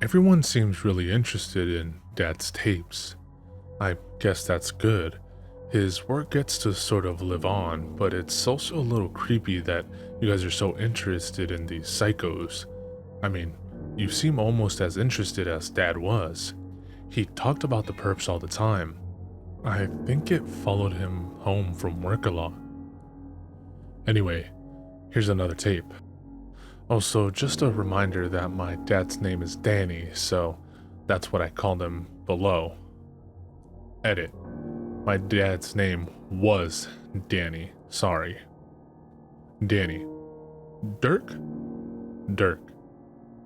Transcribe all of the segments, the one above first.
Everyone seems really interested in Dad's tapes. I guess that's good. His work gets to sort of live on, but it's also a little creepy that you guys are so interested in these psychos. I mean, you seem almost as interested as Dad was. He talked about the perps all the time. I think it followed him home from work a lot. Anyway, here's another tape. Also, just a reminder that my dad's name is Danny, so that's what I called him below. Edit. My dad's name was Danny. Sorry. Danny. Dirk? Dirk.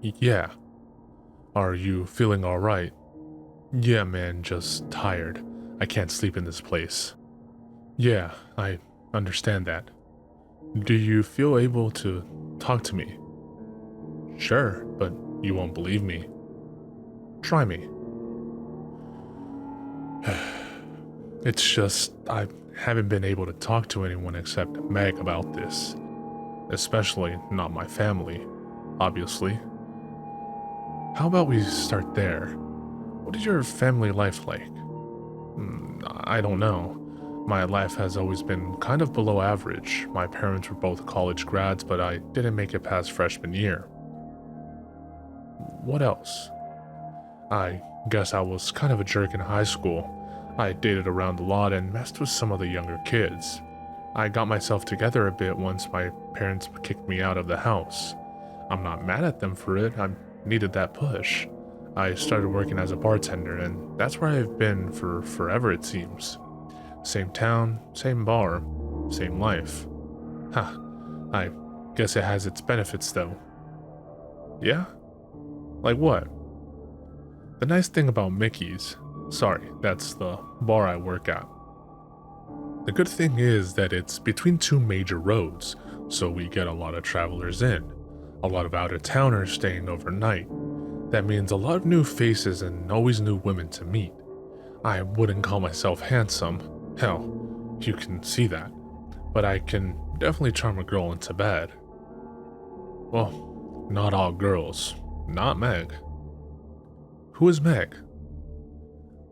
Yeah. Are you feeling alright? Yeah, man, just tired. I can't sleep in this place. Yeah, I understand that. Do you feel able to talk to me? Sure, but you won't believe me. Try me. It's just, I haven't been able to talk to anyone except Meg about this. Especially not my family, obviously. How about we start there? What is your family life like? I don't know. My life has always been kind of below average. My parents were both college grads, but I didn't make it past freshman year. What else? I guess I was kind of a jerk in high school. I dated around a lot and messed with some of the younger kids. I got myself together a bit once my parents kicked me out of the house. I'm not mad at them for it, I needed that push. I started working as a bartender, and that's where I've been for forever, it seems. Same town, same bar, same life. Huh, I guess it has its benefits though. Yeah? Like what? The nice thing about Mickey's, sorry, that's the bar I work at. The good thing is that it's between two major roads, so we get a lot of travelers in, a lot of out-of-towners staying overnight. That means a lot of new faces and always new women to meet. I wouldn't call myself handsome, hell, you can see that, but I can definitely charm a girl into bed. Well, not all girls, not Meg. Who is Meg?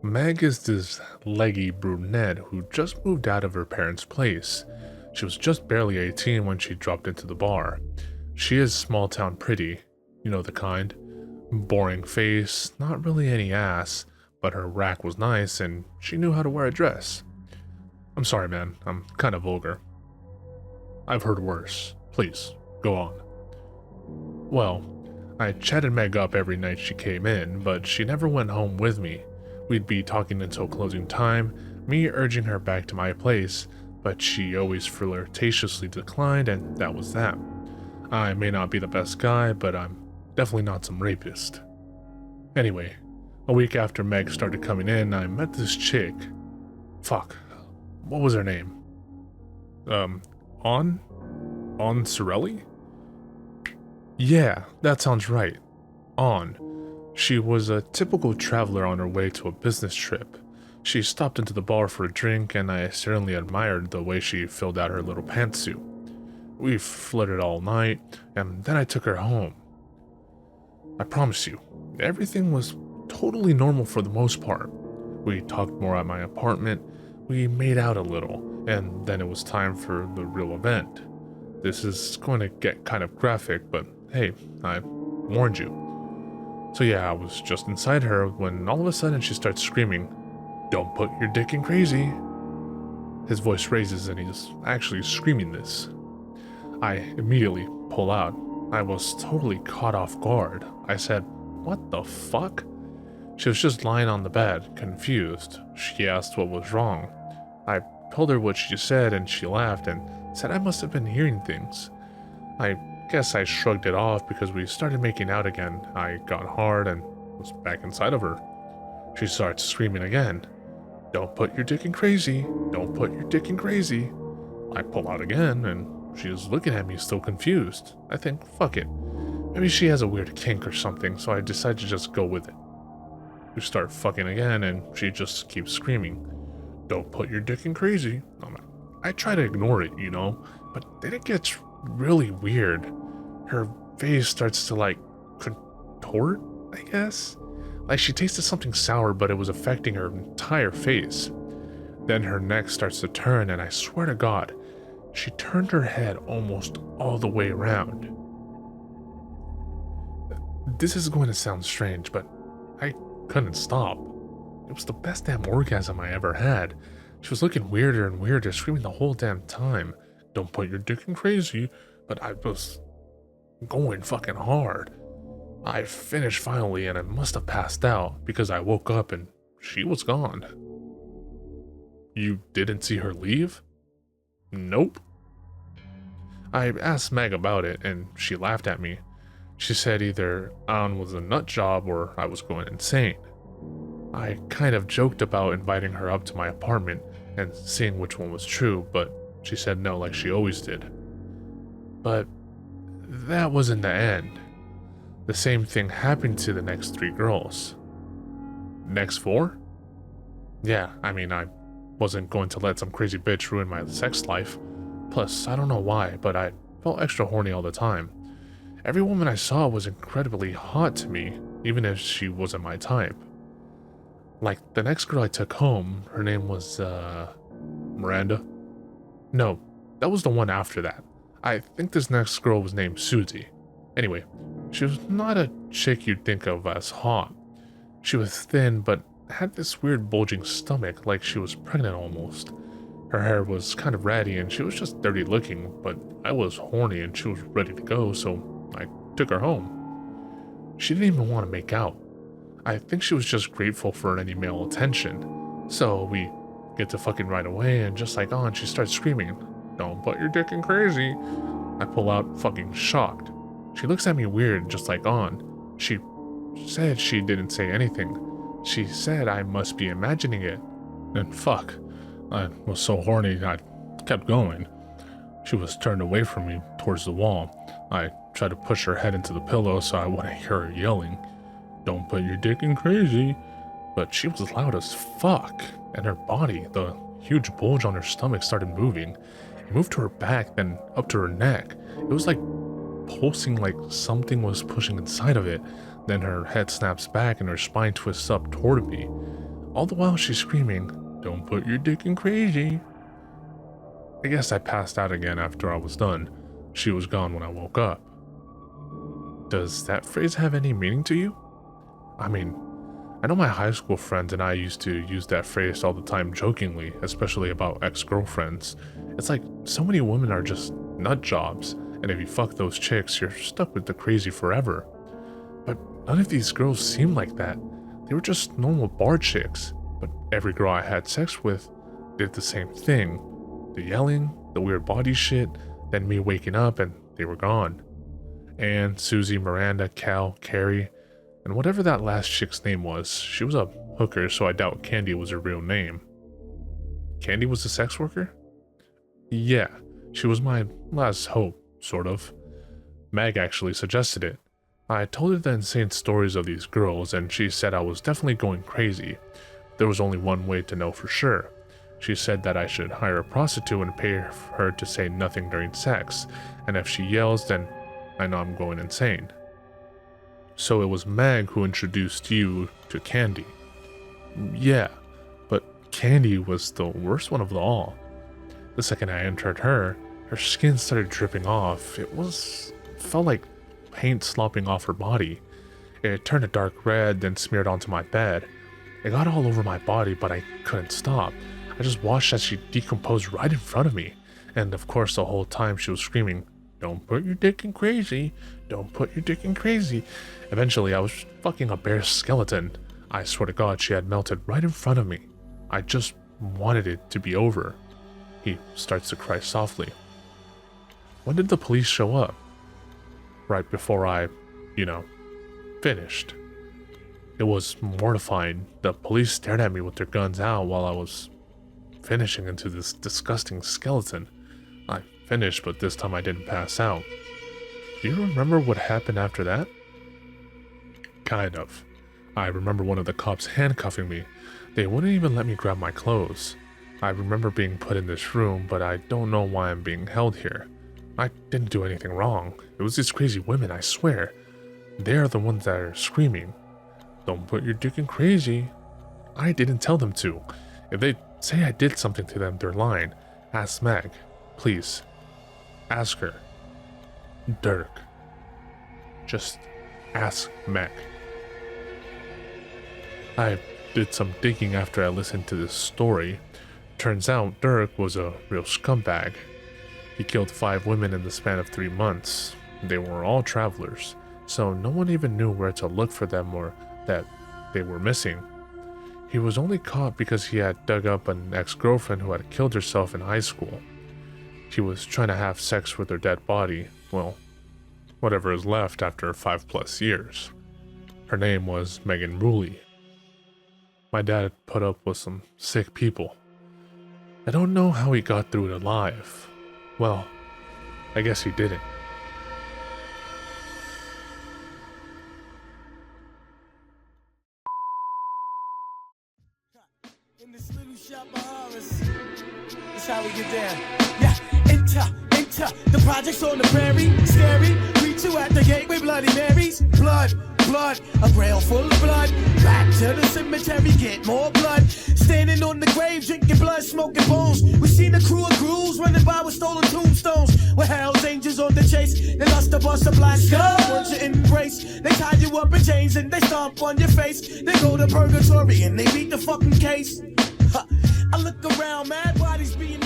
Meg is this leggy brunette who just moved out of her parents' place. She was just barely 18 when she dropped into the bar. She is small town pretty, you know the kind. Boring face, not really any ass, but her rack was nice and she knew how to wear a dress. I'm sorry, man, I'm kind of vulgar. I've heard worse. Please, go on. Well, I chatted Meg up every night she came in, but she never went home with me. We'd be talking until closing time, me urging her back to my place, but she always flirtatiously declined, and that was that. I may not be the best guy, but I'm definitely not some rapist. Anyway, a week after Meg started coming in, I met this chick. Fuck, what was her name? On? On Sorelli? Yeah, that sounds right. On. She was a typical traveler on her way to a business trip. She stopped into the bar for a drink, and I certainly admired the way she filled out her little pantsuit. We flirted all night, and then I took her home. I promise you, everything was totally normal for the most part. We talked more at my apartment, we made out a little, and then it was time for the real event. This is going to get kind of graphic, but hey, I warned you. So yeah, I was just inside her when all of a sudden she starts screaming, "Don't put your dick in crazy." His voice raises and he's actually screaming this. I immediately pull out. I was totally caught off guard. I said, "What the fuck?" She was just lying on the bed, confused. She asked what was wrong. I told her what she said and she laughed and said I must have been hearing things. I guess I shrugged it off because we started making out again. I got hard and was back inside of her. She starts screaming again. "Don't put your dick in crazy. Don't put your dick in crazy." I pull out again and she is looking at me still confused. I think, fuck it. Maybe she has a weird kink or something, so I decide to just go with it. We start fucking again and she just keeps screaming, "Don't put your dick in crazy." I try to ignore it, you know, but then it gets really weird. Her face starts to contort, I guess. Like she tasted something sour, but it was affecting her entire face. Then her neck starts to turn, and I swear to God, she turned her head almost all the way around. This is going to sound strange, but I couldn't stop. It was the best damn orgasm I ever had. She was looking weirder and weirder, screaming the whole damn time. Don't put your dick in crazy, but I was going fucking hard. I finished finally, and I must have passed out because I woke up and she was gone. You didn't see her leave? Nope. I asked Meg about it, and she laughed at me. She said either Ann was a nut job or I was going insane. I kind of joked about inviting her up to my apartment and seeing which one was true, but she said no like she always did. But that wasn't the end. The same thing happened to the next 3 girls. Next 4? Yeah, I mean, I wasn't going to let some crazy bitch ruin my sex life. Plus, I don't know why, but I felt extra horny all the time. Every woman I saw was incredibly hot to me, even if she wasn't my type. Like, the next girl I took home, her name was, Miranda? No, that was the one after that. I think this next girl was named Susie. Anyway, she was not a chick you'd think of as hot. She was thin, but had this weird bulging stomach, like she was pregnant almost. Her hair was kind of ratty, and she was just dirty looking, but I was horny and she was ready to go, so I took her home. She didn't even want to make out. I think she was just grateful for any male attention. So we get to fucking right away, and just like on, she starts screaming, "Don't put your dick in crazy." I pull out fucking shocked. She looks at me weird, just like on. She said she didn't say anything. She said I must be imagining it. And fuck, I was so horny I kept going. She was turned away from me towards the wall. I tried to push her head into the pillow so I wouldn't hear her yelling, "Don't put your dick in crazy." But she was loud as fuck, and her body, the huge bulge on her stomach, started moving. It moved to her back, then up to her neck. It was like pulsing, like something was pushing inside of it. Then her head snaps back and her spine twists up toward me. All the while she's screaming, "Don't put your dick in crazy." I guess I passed out again after I was done. She was gone when I woke up. Does that phrase have any meaning to you? I mean, I know my high school friends and I used to use that phrase all the time jokingly, especially about ex-girlfriends. It's like so many women are just nut jobs, and if you fuck those chicks, you're stuck with the crazy forever. But none of these girls seemed like that. They were just normal bar chicks, but every girl I had sex with did the same thing. The yelling, the weird body shit, then me waking up and they were gone. Anne, Susie, Miranda, Cal, Carrie, and whatever that last chick's name was, she was a hooker, so I doubt Candy was her real name. Candy was a sex worker? Yeah, she was my last hope, sort of. Meg actually suggested it. I told her the insane stories of these girls, and she said I was definitely going crazy. There was only one way to know for sure. She said that I should hire a prostitute and pay her to say nothing during sex, and if she yells, then I know I'm going insane. So it was Meg who introduced you to Candy. Yeah, but Candy was the worst one of all. The second I entered her skin started dripping off. It felt like paint slopping off her body. It turned a dark red, then smeared onto my bed. It got all over my body, but I couldn't stop. I just watched as she decomposed right in front of me. And of course, the whole time she was screaming, "Don't put your dick in crazy. Don't put your dick in crazy." Eventually, I was fucking a bare skeleton. I swear to God, she had melted right in front of me. I just wanted it to be over. He starts to cry softly. When did the police show up? Right before I, finished. It was mortifying. The police stared at me with their guns out while I was finishing into this disgusting skeleton. I finished, but this time I didn't pass out. Do you remember what happened after that? Kind of. I remember one of the cops handcuffing me. They wouldn't even let me grab my clothes. I remember being put in this room, but I don't know why I'm being held here. I didn't do anything wrong. It was these crazy women, I swear. They are the ones that are screaming. Don't put your dick in crazy. I didn't tell them to. If they say I did something to them, they're lying. Ask Meg. Please. Ask her. Dirk. Just ask Meg. I did some digging after I listened to this story. Turns out Dirk was a real scumbag. He killed 5 women in the span of 3 months. They were all travelers, so no one even knew where to look for them or that they were missing. He was only caught because he had dug up an ex-girlfriend who had killed herself in high school. He was trying to have sex with her dead body, well, whatever is left after 5+ years. Her name was Megan Ruley. My dad put up with some sick people. I don't know how he got through it alive. Well, I guess he didn't. In this little shop of horrors, that's how we get down. Yeah, enter, the projects on the prairie, scary. Greet you at the gate with Bloody Marys. Blood, a grail full of blood. Back to the cemetery, get more blood. Standing on the grave, drinking blood, smoking bones. We seen a crew of ghouls running by with stolen tombstones. With Hell's Angels on the chase, they lost the bust a black skull. Want your embrace, they tie you up in chains and they stomp on your face. They go to purgatory and they beat the fucking case. I look around, mad bodies being